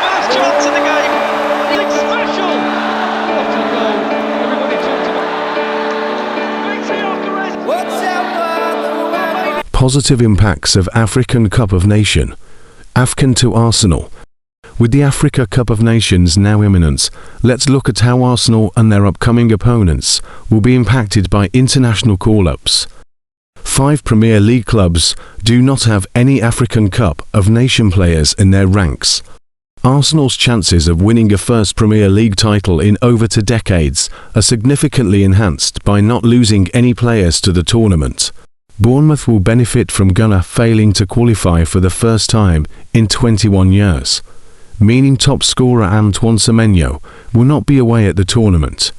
first chance of the game. It's special. What a goal. Everybody talked about. Positive impacts of African Cup of Nations. Afcon to Arsenal. With the Africa Cup of Nations now imminent, let's look at how Arsenal and their upcoming opponents will be impacted by international call-ups. 5 Premier League clubs do not have any African Cup of Nations players in their ranks. Arsenal's chances of winning a first Premier League title in over 2 decades are significantly enhanced by not losing any players to the tournament. Bournemouth will benefit from Gunner failing to qualify for the first time in 21 years, meaning top scorer Antoine Semenyo will not be away at the tournament.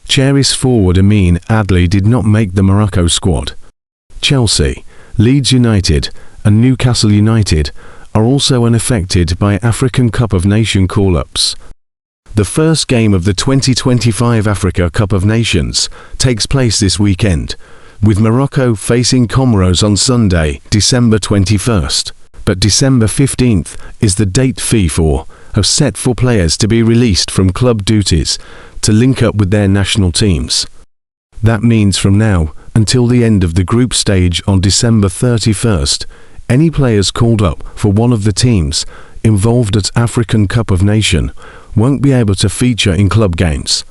Cherries forward Amin Adli did not make the Morocco squad. Chelsea, Leeds United and Newcastle United are also unaffected by African Cup of Nations call-ups. The first game of the 2025 Africa Cup of Nations takes place this weekend, with Morocco facing Comoros on Sunday, December 21st. But December 15th is the date FIFA have set for players to be released from club duties to link up with their national teams. That means from now until the end of the group stage on December 31st, any players called up for one of the teams involved at African Cup of Nations won't be able to feature in club games,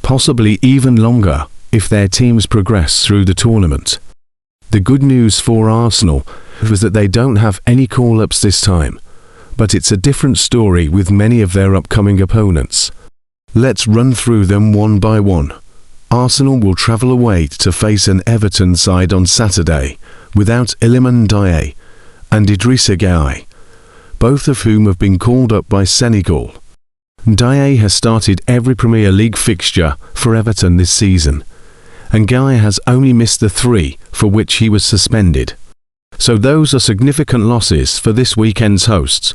possibly even longer if their teams progress through the tournament. The good news for Arsenal was that they don't have any call-ups this time, but it's a different story with many of their upcoming opponents. Let's run through them one by one. Arsenal will travel away to face an Everton side on Saturday without Iliman Ndiaye and Idrissa Gueye, both of whom have been called up by Senegal. Ndiaye has started every Premier League fixture for Everton this season, and Gueye has only missed the 3 for which he was suspended. So those are significant losses for this weekend's hosts.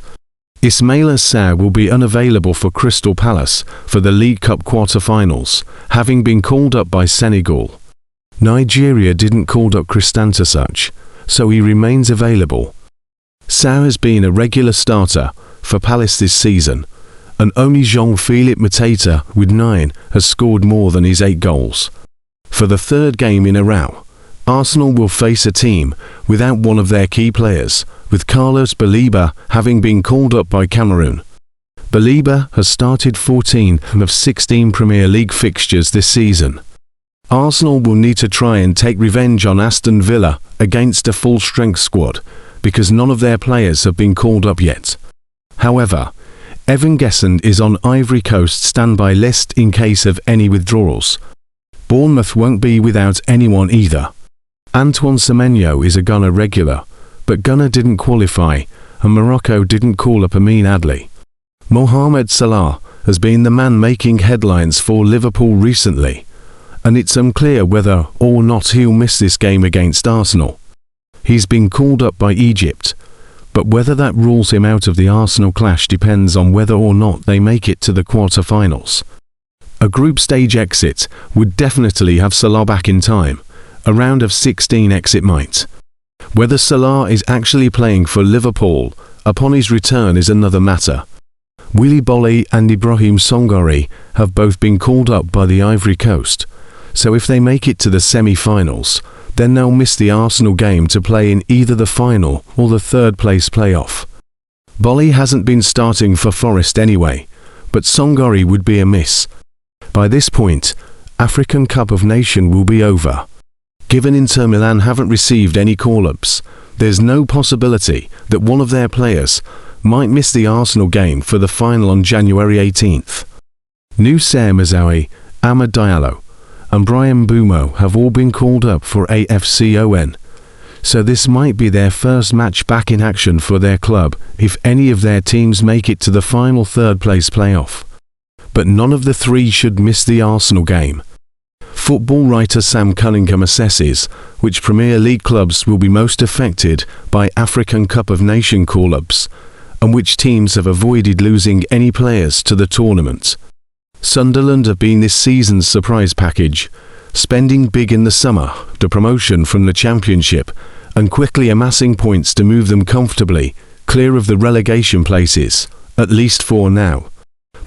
Ismaila Sarr will be unavailable for Crystal Palace for the League Cup quarter-finals, having been called up by Senegal. Nigeria didn't call up Christantasuch, so he remains available. Sarr has been a regular starter for Palace this season, and only Jean-Philippe Mateta with 9 has scored more than his 8 goals. For the 3rd game in a row, Arsenal will face a team without one of their key players, with Carlos Baleba having been called up by Cameroon. Baleba has started 14 of 16 Premier League fixtures this season. Arsenal will need to try and take revenge on Aston Villa against a full-strength squad, because none of their players have been called up yet. However, Evan Gesson is on Ivory Coast standby list in case of any withdrawals. Bournemouth won't be without anyone either. Antoine Semenyo is a Gunner regular, but Gunner didn't qualify, and Morocco didn't call up Amin Adli. Mohamed Salah has been the man making headlines for Liverpool recently, and it's unclear whether or not he'll miss this game against Arsenal. He's been called up by Egypt, but whether that rules him out of the Arsenal clash depends on whether or not they make it to the quarter-finals. A group stage exit would definitely have Salah back in time. A round of 16 exit might. Whether Salah is actually playing for Liverpool upon his return is another matter. Willy Boly and Ibrahim Songori have both been called up by the Ivory Coast, so if they make it to the semi-finals, then they'll miss the Arsenal game to play in either the final or the 3rd place playoff. Boly hasn't been starting for Forest anyway, but Songori would be a miss. By this point, African Cup of Nations will be over. Given Inter Milan haven't received any call-ups, there's no possibility that one of their players might miss the Arsenal game for the final on January 18th. Noussair Mazraoui, Amad Diallo and Brian Mbeumo have all been called up for AFCON, so this might be their first match back in action for their club if any of their teams make it to the final 3rd place playoff. But none of the 3 should miss the Arsenal game. Football writer Sam Cunningham assesses which Premier League clubs will be most affected by African Cup of Nations call-ups, and which teams have avoided losing any players to the tournament. Sunderland have been this season's surprise package, spending big in the summer, the promotion from the Championship, and quickly amassing points to move them comfortably clear of the relegation places, at least 4 now.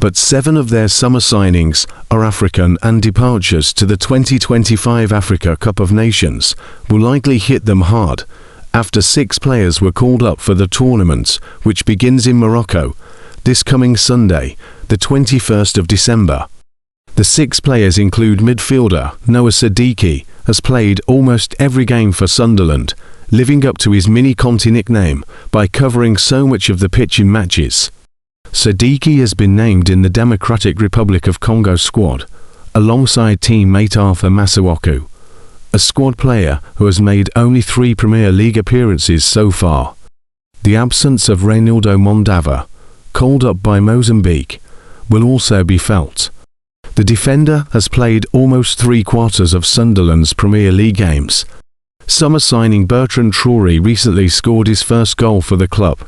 But 7 of their summer signings are African, and departures to the 2025 Africa Cup of Nations will likely hit them hard, after 6 players were called up for the tournament, which begins in Morocco this coming Sunday, the 21st of December. The 6 players include midfielder Noah Sadiki, has played almost every game for Sunderland, living up to his mini-Conti nickname by covering so much of the pitch in matches. Sadiki has been named in the Democratic Republic of Congo squad, alongside teammate Arthur Masuaku, a squad player who has made only 3 Premier League appearances so far. The absence of Reinildo Mondava, called up by Mozambique, will also be felt. The defender has played almost 3/4 of Sunderland's Premier League games. Summer signing Bertrand Traoré recently scored his first goal for the club,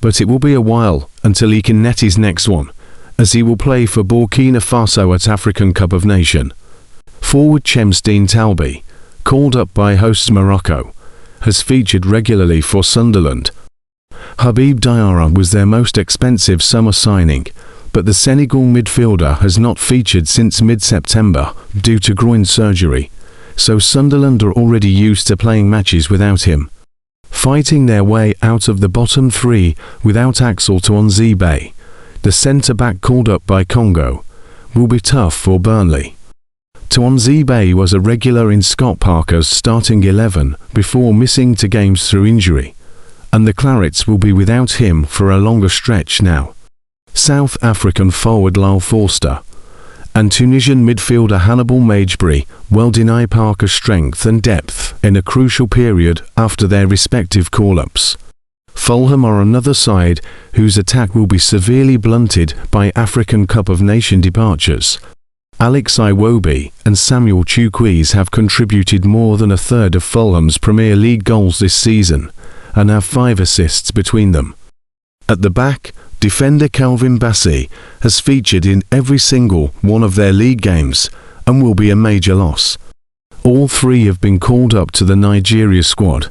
but it will be a while until he can net his next one, as he will play for Burkina Faso at African Cup of Nations. Forward Chemsteen Talbi, called up by hosts Morocco, has featured regularly for Sunderland. Habib Diarra was their most expensive summer signing, but the Senegal midfielder has not featured since mid-September due to groin surgery, so Sunderland are already used to playing matches without him. Fighting their way out of the bottom 3 without Axel Tuanzebe, the centre-back called up by Congo, will be tough for Burnley. Tuanzebe was a regular in Scott Parker's starting 11 before missing 2 games through injury, and the Clarets will be without him for a longer stretch now. South African forward Lyle Forster and Tunisian midfielder Hannibal Magebury will deny Parker's strength and depth in a crucial period after their respective call-ups. Fulham are another side whose attack will be severely blunted by African Cup of Nations departures. Alex Iwobi and Samuel Chukwueze have contributed more than 1/3 of Fulham's Premier League goals this season, and have 5 assists between them. At the back, defender Calvin Bassey has featured in every single one of their league games and will be a major loss. All 3 have been called up to the Nigeria squad.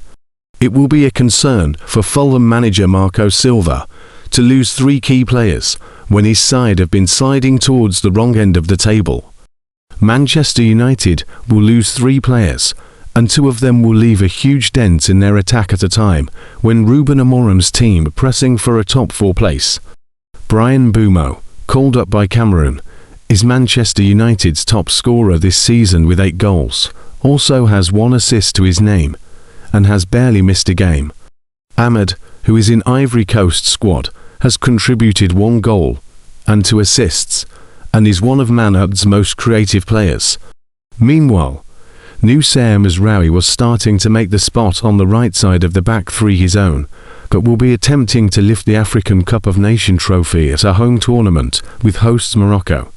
It will be a concern for Fulham manager Marco Silva to lose 3 key players when his side have been sliding towards the wrong end of the table. Manchester United will lose 3 players, and 2 of them will leave a huge dent in their attack at a time when Ruben Amorim's team are pressing for a top 4 place. Brian Mbeumo, called up by Cameroon, is Manchester United's top scorer this season with 8 goals, also has 1 assist to his name, and has barely missed a game. Ahmed, who is in Ivory Coast squad, has contributed 1 goal and 2 assists, and is one of Man Utd's most creative players. Meanwhile, Nusayr Mazraoui was starting to make the spot on the right side of the back 3 his own, but will be attempting to lift the African Cup of Nations trophy at a home tournament with hosts Morocco.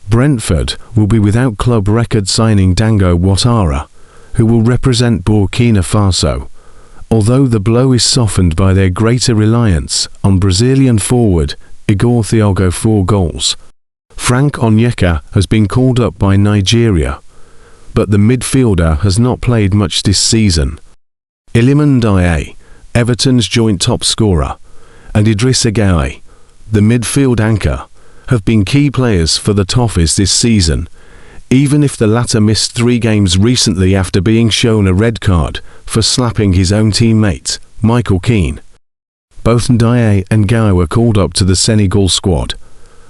Brentford will be without club record signing Dango Ouattara, who will represent Burkina Faso, although the blow is softened by their greater reliance on Brazilian forward Igor Thiago 4 goals. Frank Onyeka has been called up by Nigeria, but the midfielder has not played much this season. Iliman Ndiaye, Everton's joint top scorer, and Idrissa Gueye, the midfield anchor, have been key players for the Toffees this season, even if the latter missed 3 games recently after being shown a red card for slapping his own teammate, Michael Keane. Both Ndiaye and Gueye were called up to the Senegal squad,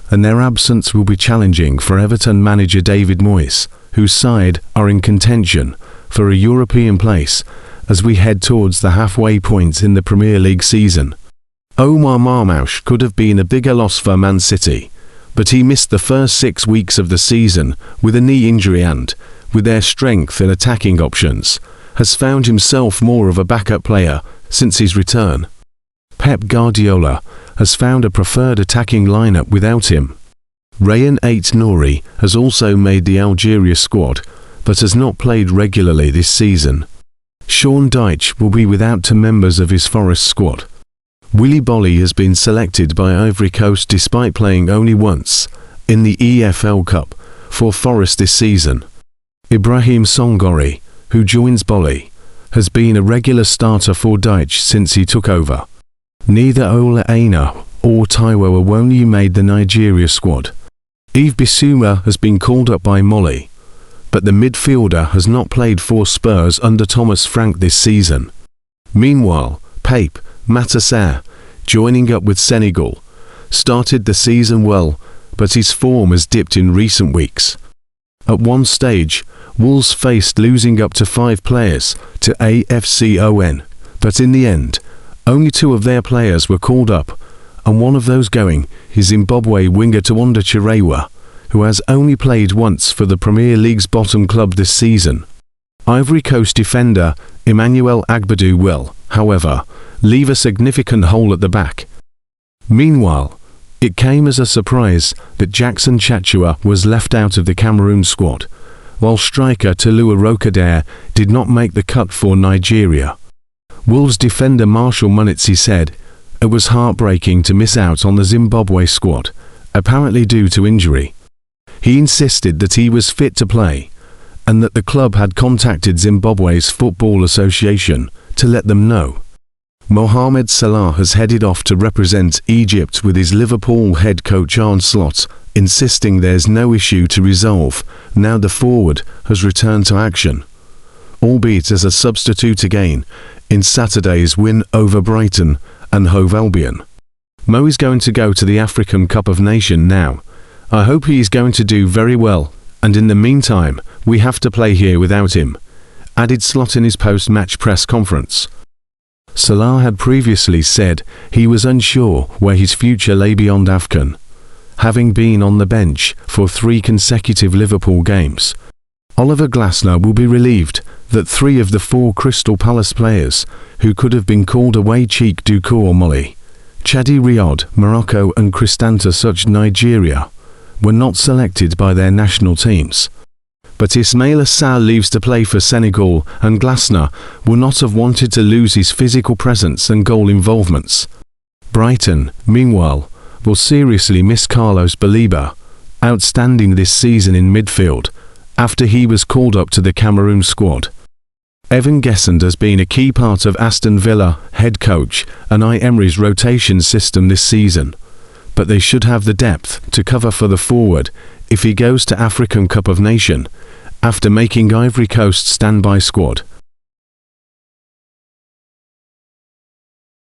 and their absence will be challenging for Everton manager David Moyes, whose side are in contention for a European place as we head towards the halfway point in the Premier League season. Omar Marmoush could have been a bigger loss for Man City, but he missed the first 6 weeks of the season with a knee injury and, with their strength in attacking options, has found himself more of a backup player since his return. Pep Guardiola has found a preferred attacking lineup without him. Rayan Ait-Nouri has also made the Algeria squad, but has not played regularly this season. Sean Dyche will be without 2 members of his Forest squad. Willy Bolly has been selected by Ivory Coast despite playing only once in the EFL Cup for Forest this season. Ibrahim Songori, who joins Bolly, has been a regular starter for Dyche since he took over. Neither Ola Aina or Taiwo Awoniyi made the Nigeria squad. Yves Bissouma has been called up by Mali, but the midfielder has not played for Spurs under Thomas Frank this season. Meanwhile, Pape Matar, joining up with Senegal, started the season well, but his form has dipped in recent weeks. At one stage, Wolves faced losing up to 5 players to Afcon, but in the end, only 2 of their players were called up, and one of those going is Zimbabwe winger Tawanda Chirewa, who has only played once for the Premier League's bottom club this season. Ivory Coast defender Emmanuel Agbadou will, however, leave a significant hole at the back. Meanwhile, it came as a surprise that Jackson Chachua was left out of the Cameroon squad, while striker Tolu Arokadare did not make the cut for Nigeria. Wolves defender Marshall Munitsi said, "It was heartbreaking to miss out on the Zimbabwe squad, apparently due to injury." He insisted that he was fit to play, and that the club had contacted Zimbabwe's Football Association to let them know. Mohamed Salah has headed off to represent Egypt with his Liverpool head coach Arne Slot, insisting there's no issue to resolve now the forward has returned to action, albeit as a substitute again in Saturday's win over Brighton and Hove Albion. Mo is going to go to the African Cup of Nations now. I hope he is going to do very well, and in the meantime, we have to play here without him, added Slot in his post-match press conference. Salah had previously said he was unsure where his future lay beyond Afcon, having been on the bench for 3 consecutive Liverpool games. Oliver Glasner will be relieved that 3 of the 4 Crystal Palace players who could have been called away Cheikh Doucouré Mali, Chadi Riyad Morocco and Cristanta Such Nigeria were not selected by their national teams. But Ismaila Sarr leaves to play for Senegal, and Glasner will not have wanted to lose his physical presence and goal involvements. Brighton, meanwhile, will seriously miss Carlos Baleba, outstanding this season in midfield, after he was called up to the Cameroon squad. Evan Gessend has been a key part of Aston Villa head coach Unai Emery's rotation system this season, but they should have the depth to cover for the forward if he goes to African Cup of Nations, after making Ivory Coast standby squad.